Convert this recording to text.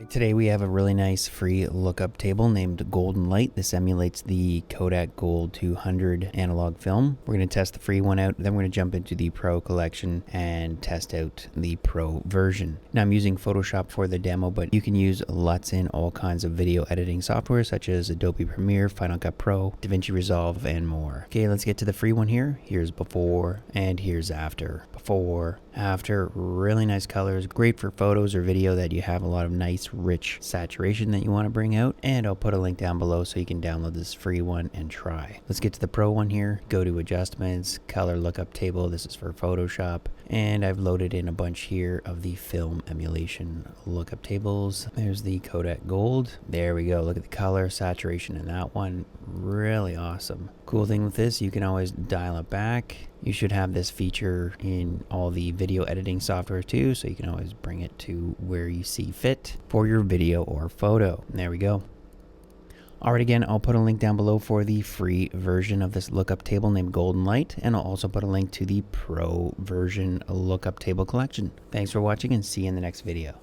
Today we have a really nice free lookup table named Golden Light. This emulates the Kodak Gold 200 analog film. We're going to test the free one out, then we're going to jump into the Pro collection and test out the Pro version. Now I'm using Photoshop for the demo, but you can use LUTs in all kinds of video editing software such as Adobe Premiere, Final Cut Pro, DaVinci Resolve, and more. Okay, let's get to the free one here. Here's before and here's after. Before, after, really nice colors, great for photos or video that you have a lot of nice rich saturation that you want to bring out, and I'll put a link down below so you can download this free one and try. Let's get to the Pro one here. Go to adjustments, color lookup table. This is for Photoshop, and I've loaded in a bunch here of the film emulation lookup tables. There's the Kodak Gold. There we go. Look at the color saturation in that one. Really awesome. Cool thing with this, you can always dial it back. You should have this feature in all the video editing software too, so you can always bring it to where you see fit for your video or photo. And there we go. Alright, again, I'll put a link down below for the free version of this lookup table named Golden Light, and I'll also put a link to the Pro version lookup table collection. Thanks for watching, and see you in the next video.